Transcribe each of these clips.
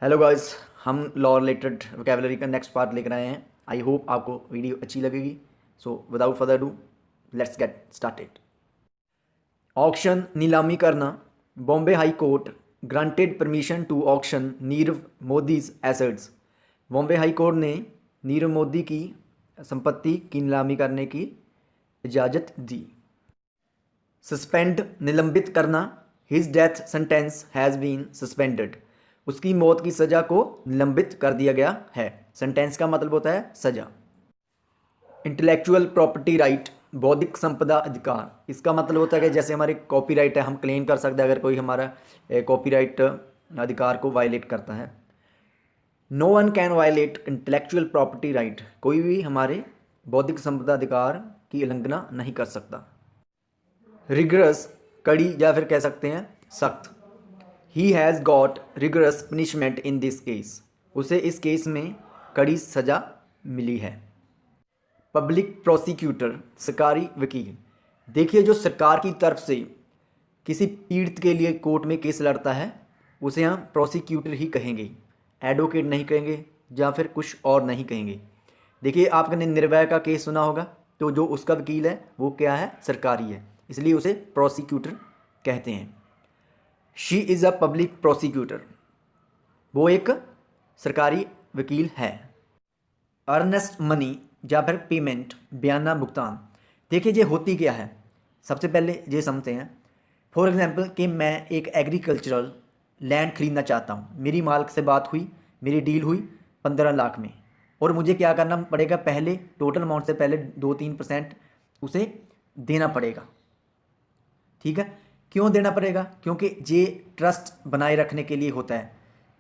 Hello guys, हम law related vocabulary का next part लेकर आए हैं। आई होप आपको वीडियो अच्छी लगेगी। So without further ado let's get started. Auction नीलामी करना। Bombay high court granted permission to auction Nirav Modi's assets. Bombay high court ने नीरव मोदी की संपत्ति की नीलामी करने की इजाज़त दी। सस्पेंड निलंबित करना। His death sentence has been suspended. उसकी मौत की सज़ा को निलंबित कर दिया गया है। सेंटेंस का मतलब होता है सज़ा। इंटेलेक्चुअल प्रॉपर्टी राइट बौद्धिक संपदा अधिकार। इसका मतलब होता है कि जैसे हमारे कॉपीराइट है, हम क्लेम कर सकते हैं अगर कोई हमारा कॉपीराइट अधिकार को वायलेट करता है। No one can violate intellectual property right. कोई भी हमारे बौद्धिक संपदा अधिकार की उल्लंघना नहीं कर सकता। रिगरस कड़ी या फिर कह सकते हैं सख्त। He has got rigorous punishment in this case. उसे इस केस में कड़ी सज़ा मिली है। पब्लिक प्रोसिक्यूटर सरकारी वकील। देखिए, जो सरकार की तरफ से किसी पीड़ित के लिए कोर्ट में केस लड़ता है उसे हम प्रोसिक्यूटर ही कहेंगे, एडवोकेट नहीं कहेंगे या फिर कुछ और नहीं कहेंगे। देखिए, आपने निर्भया का केस सुना होगा, तो जो उसका वकील है वो क्या है, सरकारी है, इसलिए उसे प्रोसिक्यूटर कहते हैं। She is a public prosecutor. वो एक सरकारी वकील है। अर्नेस्ट मनी या फिर पेमेंट बयाना भुगतान। देखिए, ये होती क्या है, सबसे पहले ये समझते हैं। फॉर एग्जांपल कि मैं एक एग्रीकल्चरल लैंड खरीदना चाहता हूँ। मेरी मालिक से बात हुई, मेरी डील हुई 15 लाख में, और मुझे क्या करना पड़ेगा, पहले टोटल अमाउंट से पहले 2-3% उसे देना पड़ेगा। ठीक है, क्यों देना पड़ेगा? क्योंकि ये ट्रस्ट बनाए रखने के लिए होता है।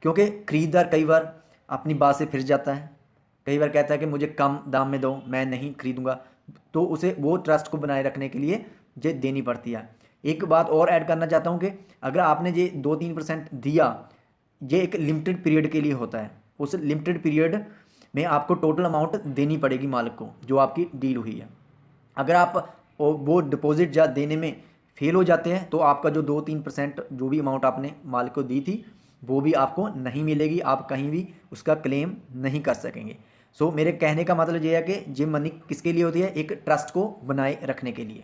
क्योंकि खरीदार कई बार अपनी बात से फिर जाता है, कई बार कहता है कि मुझे कम दाम में दो, मैं नहीं खरीदूंगा, तो उसे वो ट्रस्ट को बनाए रखने के लिए ये देनी पड़ती है। एक बात और ऐड करना चाहता हूँ कि अगर आपने ये 2-3% दिया, ये एक लिमिटेड पीरियड के लिए होता है। उस लिमिटेड पीरियड में आपको टोटल अमाउंट देनी पड़ेगी मालिक को, जो आपकी डील हुई है। अगर आप वो डिपॉजिट या देने में फेल हो जाते हैं तो आपका जो 2-3% जो भी अमाउंट आपने मालिक को दी थी वो भी आपको नहीं मिलेगी, आप कहीं भी उसका क्लेम नहीं कर सकेंगे। सो मेरे कहने का मतलब ये है कि ये मनी किसके लिए होती है, एक ट्रस्ट को बनाए रखने के लिए।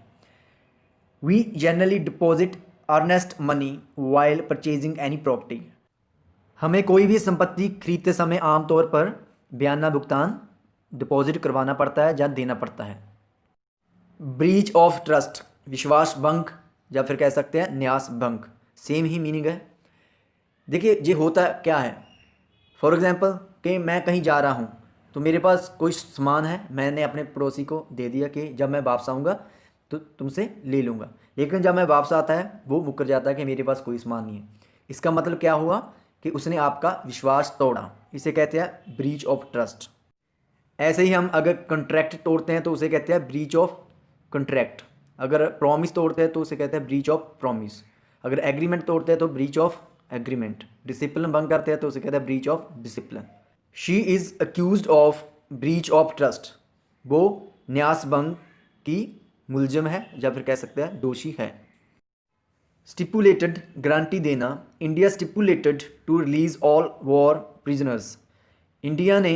We generally deposit earnest money while purchasing any property. हमें कोई भी संपत्ति खरीदते समय आमतौर पर बयाना भुगतान डिपॉजिट करवाना पड़ता है या देना पड़ता है। ब्रीच ऑफ ट्रस्ट विश्वास भंग या फिर कह सकते हैं न्यास भंग, सेम ही मीनिंग है। देखिए, ये होता क्या है, फॉर एग्जांपल कि मैं कहीं जा रहा हूँ तो मेरे पास कोई सामान है, मैंने अपने पड़ोसी को दे दिया कि जब मैं वापस आऊँगा तो तुमसे ले लूँगा, लेकिन जब मैं वापस आता है वो मुकर जाता है कि मेरे पास कोई सामान नहीं है। इसका मतलब क्या हुआ कि उसने आपका विश्वास तोड़ा। इसे कहते हैं ब्रीच ऑफ ट्रस्ट। ऐसे ही हम अगर कॉन्ट्रैक्ट तोड़ते हैं तो उसे कहते हैं ब्रीच ऑफ कॉन्ट्रैक्ट। अगर प्रॉमिस तोड़ते हैं तो उसे कहते हैं ब्रीच ऑफ प्रॉमिस। अगर एग्रीमेंट तोड़ते हैं तो ब्रीच ऑफ एग्रीमेंट। डिसिप्लिन भंग करते हैं तो उसे कहते हैं breach of discipline. She is accused of breach of trust. वो न्यास भंग की मुलजिम है या फिर कह सकते हैं दोषी है। स्टिपुलेटेड गारंटी देना। India stipulated to release all war prisoners. India ने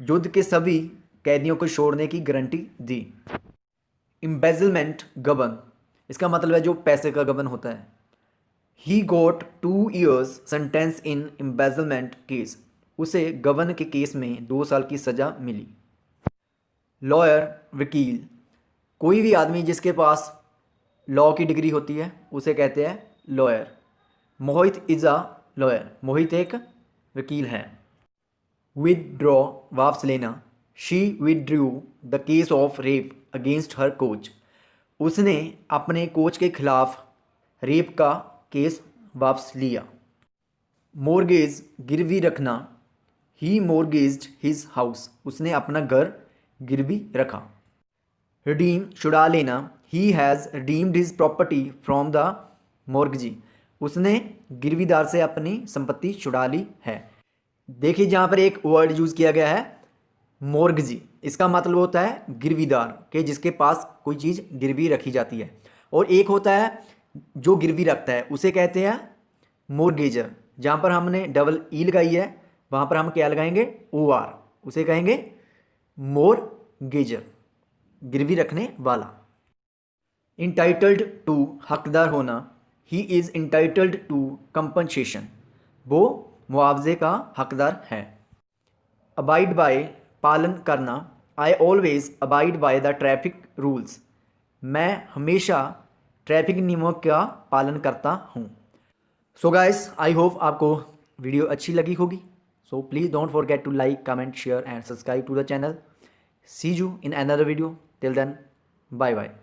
युद्ध के सभी कैदियों को छोड़ने की गारंटी दी। एम्बेजलमेंट गबन। इसका मतलब है जो पैसे का गबन होता है। ही गोट 2 years sentence in embezzlement case. उसे गबन के केस में 2 साल की सज़ा मिली। लॉयर वकील। कोई भी आदमी जिसके पास लॉ की डिग्री होती है उसे कहते हैं lawyer. Mohit is a lawyer. Mohit एक वकील है। विदड्रॉ वापस लेना। She withdrew the case of rape against her coach. उसने अपने कोच के खिलाफ रेप का केस वापस लिया। मोर्गेज गिरवी रखना। He mortgaged his house. उसने अपना घर गिरवी रखा। रिडीम छुड़ा लेना। He has redeemed his property from the mortgagee. उसने गिरवीदार से अपनी संपत्ति छुड़ा ली है। देखिए, जहाँ पर एक वर्ड यूज़ किया गया है मोर्गजी, इसका मतलब होता है गिरवीदार के जिसके पास कोई चीज़ गिरवी रखी जाती है। और एक होता है जो गिरवी रखता है, उसे कहते हैं मोर्गेजर। जहाँ पर हमने डबल ई लगाई है वहाँ पर हम क्या लगाएंगे, ओ आर, उसे कहेंगे मोरगेजर, गिरवी रखने वाला। इंटाइटल्ड टू, हकदार होना, he is entitled to compensation, वो मुआवजे का हकदार है। अबाइड बाय, पालन करना, I always abide by the traffic rules, मैं हमेशा ट्रैफिक नियमों का पालन करता हूँ। सो गाइस, आई होप आपको वीडियो अच्छी लगी होगी। So please don't forget to like, comment, share and subscribe to the channel. See you in another video, till then bye bye.